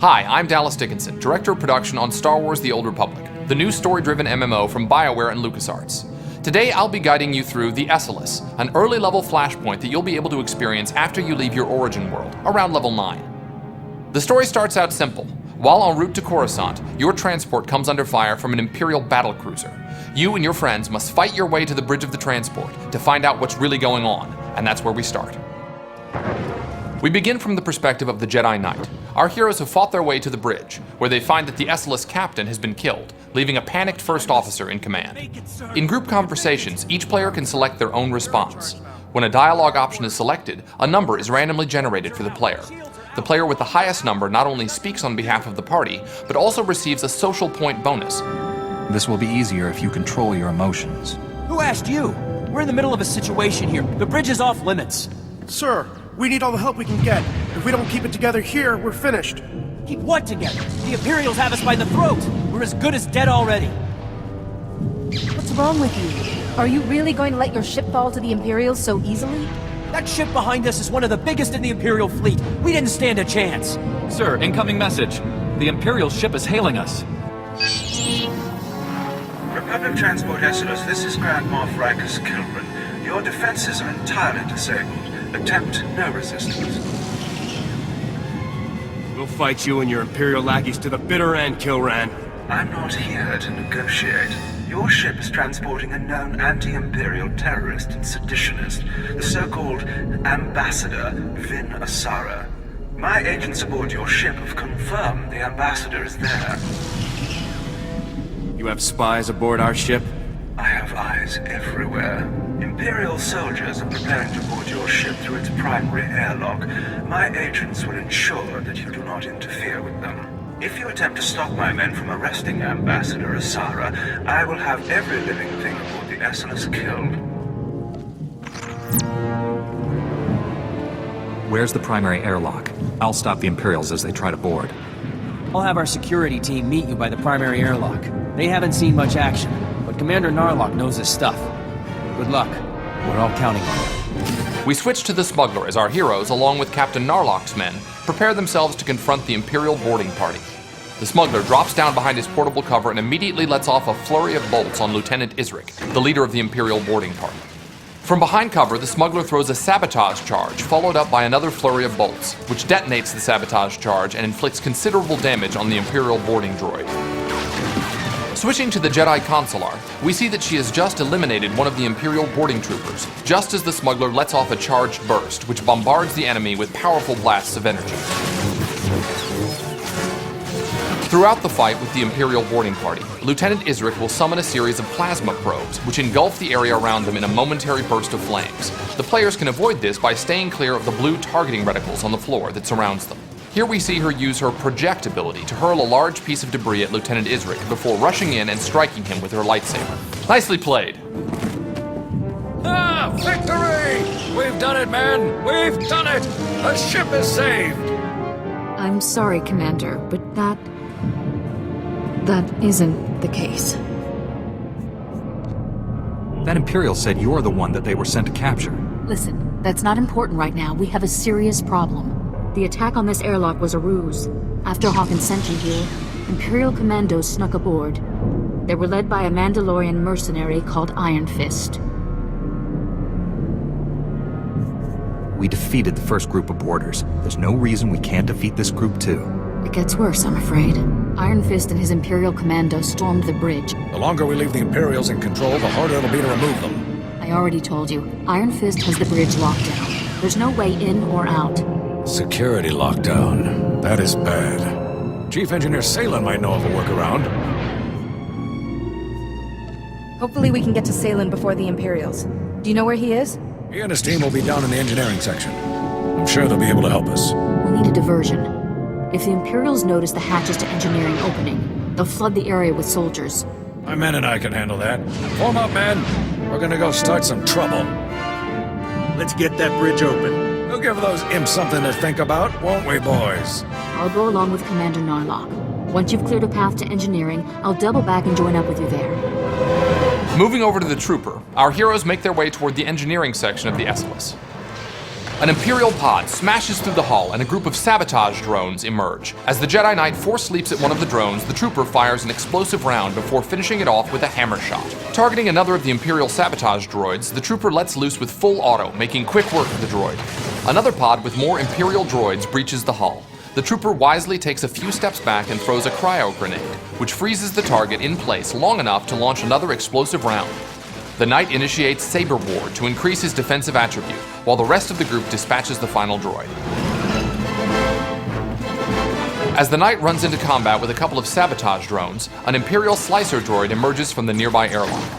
Hi, I'm Dallas Dickinson, Director of Production on Star Wars The Old Republic, the new story-driven MMO from BioWare and LucasArts. Today, I'll be guiding you through the Esseles, an early-level flashpoint that you'll be able to experience after you leave your origin world, around level 9. The story starts out simple. While en route to Coruscant, your transport comes under fire from an Imperial battlecruiser. You and your friends must fight your way to the bridge of the transport to find out what's really going on, and that's where we start. We begin from the perspective of the Jedi Knight. Our heroes have fought their way to the bridge, where they find that the Esseles captain has been killed, leaving a panicked first officer in command. In group conversations, each player can select their own response. When a dialogue option is selected, a number is randomly generated for the player. The player with the highest number not only speaks on behalf of the party, but also receives a social point bonus. This will be easier if you control your emotions. Who asked you? We're in the middle of a situation here. The bridge is off limits. Sir, we need all the help we can get. If we don't keep it together here, we're finished. Keep what together? The Imperials have us by the throat. We're as good as dead already. What's wrong with you? Are you really going to let your ship fall to the Imperials so easily? That ship behind us is one of the biggest in the Imperial fleet. We didn't stand a chance. Sir, incoming message. The Imperial ship is hailing us. Republic Transport Esseles, this is Grand Moff Rikus Kilran. Your defenses are entirely disabled. Attempt no resistance. We'll fight you and your Imperial lackeys to the bitter end, Kilran. I'm not here to negotiate. Your ship is transporting a known anti-Imperial terrorist and seditionist, the so-called Ambassador Vin Asara. My agents aboard your ship have confirmed the Ambassador is there. You have spies aboard our ship? I have eyes everywhere. Imperial soldiers are preparing to board your ship through its primary airlock. My agents will ensure that you do not interfere with them. If you attempt to stop my men from arresting Ambassador Asara, I will have every living thing aboard the Esseles killed. Where's the primary airlock? I'll stop the Imperials as they try to board. I'll have our security team meet you by the primary airlock. They haven't seen much action, but Commander Narlock knows his stuff. Good luck. We're all counting on you. We switch to the smuggler as our heroes, along with Captain Narlock's men, prepare themselves to confront the Imperial boarding party. The smuggler drops down behind his portable cover and immediately lets off a flurry of bolts on Lieutenant Isric, the leader of the Imperial boarding party. From behind cover, the smuggler throws a sabotage charge, followed up by another flurry of bolts, which detonates the sabotage charge and inflicts considerable damage on the Imperial boarding droid. Switching to the Jedi Consular, we see that she has just eliminated one of the Imperial boarding troopers, just as the smuggler lets off a charged burst, which bombards the enemy with powerful blasts of energy. Throughout the fight with the Imperial boarding party, Lieutenant Isric will summon a series of plasma probes, which engulf the area around them in a momentary burst of flames. The players can avoid this by staying clear of the blue targeting reticles on the floor that surrounds them. Here we see her use her project ability to hurl a large piece of debris at Lieutenant Isric before rushing in and striking him with her lightsaber. Nicely played. Ah, victory! We've done it, man! We've done it! The ship is saved! I'm sorry, Commander, but that isn't the case. That Imperial said you're the one that they were sent to capture. Listen, that's not important right now. We have a serious problem. The attack on this airlock was a ruse. After Hawkins sent you here, Imperial commandos snuck aboard. They were led by a Mandalorian mercenary called Iron Fist. We defeated the first group of boarders. There's no reason we can't defeat this group too. It gets worse, I'm afraid. Iron Fist and his Imperial commandos stormed the bridge. The longer we leave the Imperials in control, the harder it'll be to remove them. I already told you, Iron Fist has the bridge locked down. There's no way in or out. Security lockdown. That is bad. Chief Engineer Salen might know of a workaround. Hopefully we can get to Salen before the Imperials. Do you know where he is? He and his team will be down in the engineering section. I'm sure they'll be able to help us. We need a diversion. If the Imperials notice the hatches to engineering opening, they'll flood the area with soldiers. My men and I can handle that. Form up, men. We're gonna go start some trouble. Let's get that bridge open. We'll give those imps something to think about, won't we, boys? I'll go along with Commander Narlock. Once you've cleared a path to engineering, I'll double back and join up with you there. Moving over to the trooper, our heroes make their way toward the engineering section of the Esseles. An Imperial pod smashes through the hull and a group of sabotage drones emerge. As the Jedi Knight force leaps at one of the drones, the trooper fires an explosive round before finishing it off with a hammer shot. Targeting another of the Imperial sabotage droids, the trooper lets loose with full auto, making quick work of the droid. Another pod with more Imperial droids breaches the hull. The trooper wisely takes a few steps back and throws a cryo grenade, which freezes the target in place long enough to launch another explosive round. The Knight initiates Saber Ward to increase his defensive attribute, while the rest of the group dispatches the final droid. As the Knight runs into combat with a couple of sabotage drones, an Imperial slicer droid emerges from the nearby airlock.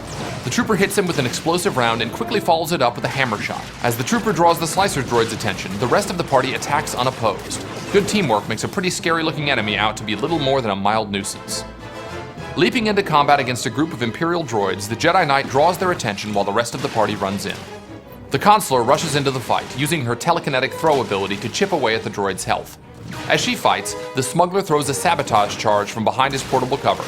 The trooper hits him with an explosive round and quickly follows it up with a hammer shot. As the trooper draws the slicer droid's attention, the rest of the party attacks unopposed. Good teamwork makes a pretty scary-looking enemy out to be little more than a mild nuisance. Leaping into combat against a group of Imperial droids, the Jedi Knight draws their attention while the rest of the party runs in. The Consular rushes into the fight, using her telekinetic throw ability to chip away at the droid's health. As she fights, the smuggler throws a sabotage charge from behind his portable cover.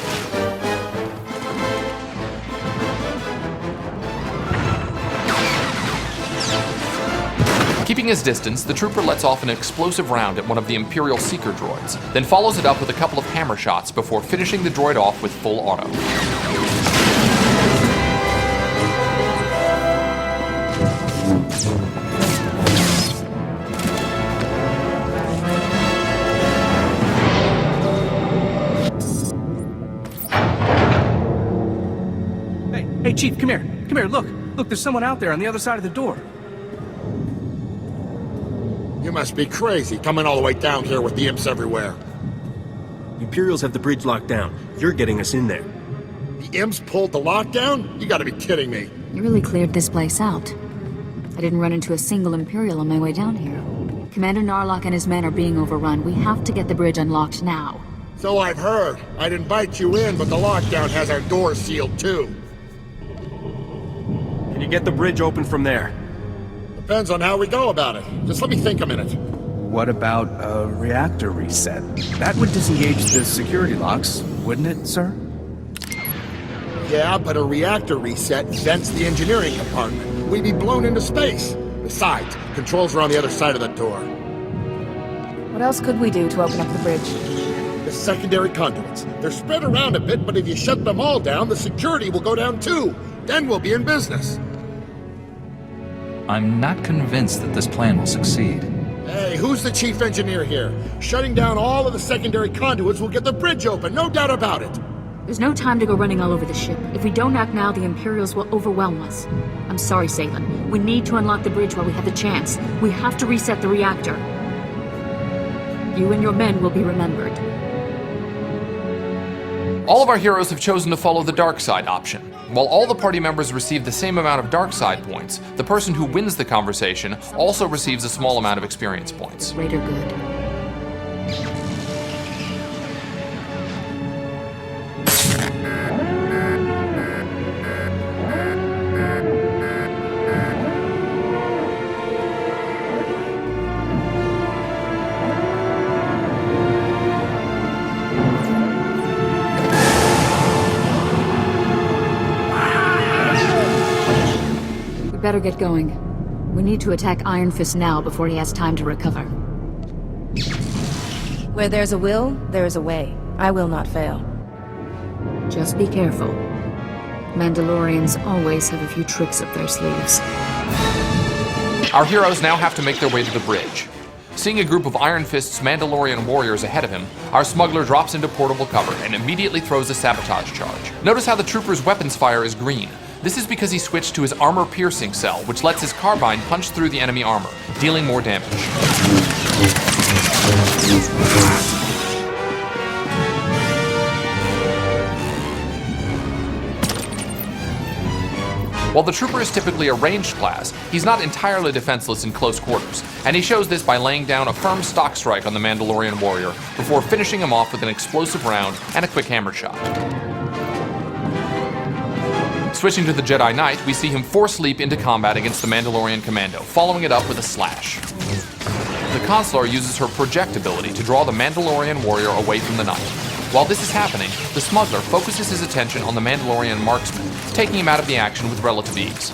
Keeping his distance, the trooper lets off an explosive round at one of the Imperial Seeker droids, then follows it up with a couple of hammer shots before finishing the droid off with full auto. Hey, Chief, come here. Come here, look. Look, there's someone out there on the other side of the door. You must be crazy, coming all the way down here with the imps everywhere. The Imperials have the bridge locked down. You're getting us in there. The imps pulled the lockdown? You gotta be kidding me. You really cleared this place out. I didn't run into a single Imperial on my way down here. Commander Narlock and his men are being overrun. We have to get the bridge unlocked now. So I've heard. I'd invite you in, but the lockdown has our doors sealed too. Can you get the bridge open from there? Depends on how we go about it. Just let me think a minute. What about a reactor reset? That would disengage the security locks, wouldn't it, sir? Yeah, but a reactor reset vents the engineering compartment. We'd be blown into space. Besides, controls are on the other side of the door. What else could we do to open up the bridge? The secondary conduits. They're spread around a bit, but if you shut them all down, the security will go down too. Then we'll be in business. I'm not convinced that this plan will succeed. Hey, who's the chief engineer here? Shutting down all of the secondary conduits will get the bridge open, no doubt about it. There's no time to go running all over the ship. If we don't act now, the Imperials will overwhelm us. I'm sorry, Salem. We need to unlock the bridge while we have the chance. We have to reset the reactor. You and your men will be remembered. All of our heroes have chosen to follow the dark side option. While all the party members receive the same amount of dark side points, the person who wins the conversation also receives a small amount of experience points. Greater good. Better get going. We need to attack Iron Fist now before he has time to recover. Where there's a will, there is a way. I will not fail. Just be careful. Mandalorians always have a few tricks up their sleeves. Our heroes now have to make their way to the bridge. Seeing a group of Iron Fist's Mandalorian warriors ahead of him, our smuggler drops into portable cover and immediately throws a sabotage charge. Notice how the trooper's weapons fire is green. This is because he switched to his armor-piercing cell, which lets his carbine punch through the enemy armor, dealing more damage. While the trooper is typically a ranged class, he's not entirely defenseless in close quarters, and he shows this by laying down a firm stock strike on the Mandalorian warrior before finishing him off with an explosive round and a quick hammer shot. Switching to the Jedi Knight, we see him force leap into combat against the Mandalorian commando, following it up with a slash. The Consular uses her project ability to draw the Mandalorian warrior away from the Knight. While this is happening, the smuggler focuses his attention on the Mandalorian marksman, taking him out of the action with relative ease.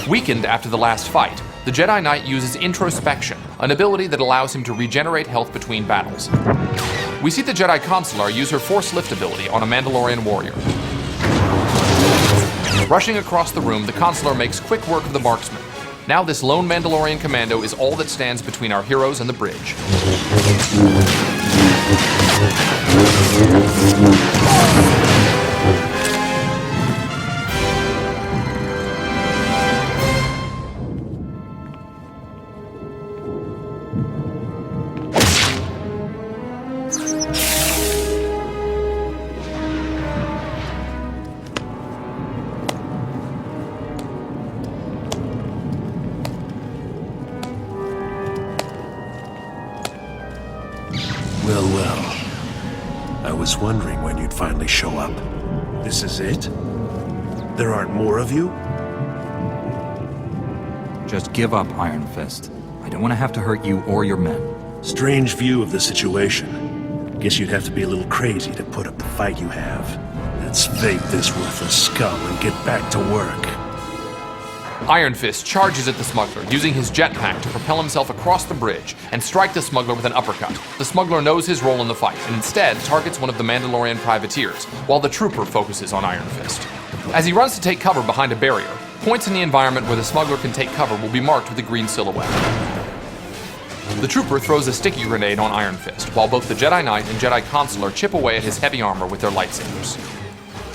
Weakened after the last fight, the Jedi Knight uses introspection, an ability that allows him to regenerate health between battles. We see the Jedi Consular use her Force Lift ability on a Mandalorian warrior. Rushing across the room, the Consular makes quick work of the marksman. Now this lone Mandalorian commando is all that stands between our heroes and the bridge. Well. I was wondering when you'd finally show up. This is it? There aren't more of you? Just give up, Iron Fist. I don't want to have to hurt you or your men. Strange view of the situation. Guess you'd have to be a little crazy to put up the fight you have. Let's fake this worthless scum and get back to work. Iron Fist charges at the smuggler, using his jetpack to propel himself across the bridge and strike the smuggler with an uppercut. The smuggler knows his role in the fight and instead targets one of the Mandalorian privateers, while the trooper focuses on Iron Fist. As he runs to take cover behind a barrier, points in the environment where the smuggler can take cover will be marked with a green silhouette. The trooper throws a sticky grenade on Iron Fist, while both the Jedi Knight and Jedi Consular chip away at his heavy armor with their lightsabers.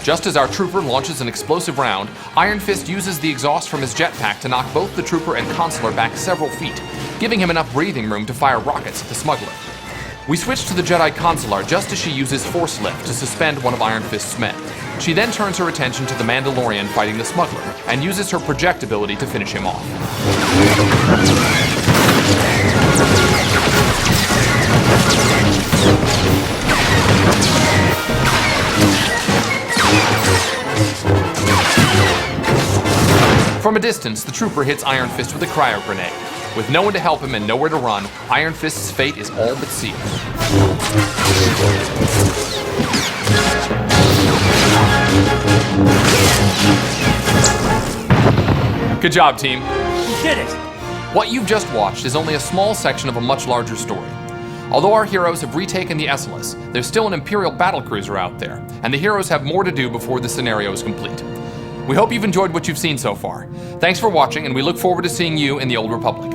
Just as our trooper launches an explosive round, Iron Fist uses the exhaust from his jetpack to knock both the trooper and Consular back several feet, giving him enough breathing room to fire rockets at the smuggler. We switch to the Jedi Consular just as she uses Force Lift to suspend one of Iron Fist's men. She then turns her attention to the Mandalorian fighting the smuggler, and uses her project ability to finish him off. From a distance, the trooper hits Iron Fist with a cryo grenade. With no one to help him and nowhere to run, Iron Fist's fate is all but sealed. Good job, team. You did it! What you've just watched is only a small section of a much larger story. Although our heroes have retaken the Esseles, there's still an Imperial battlecruiser out there, and the heroes have more to do before the scenario is complete. We hope you've enjoyed what you've seen so far. Thanks for watching, and we look forward to seeing you in the Old Republic.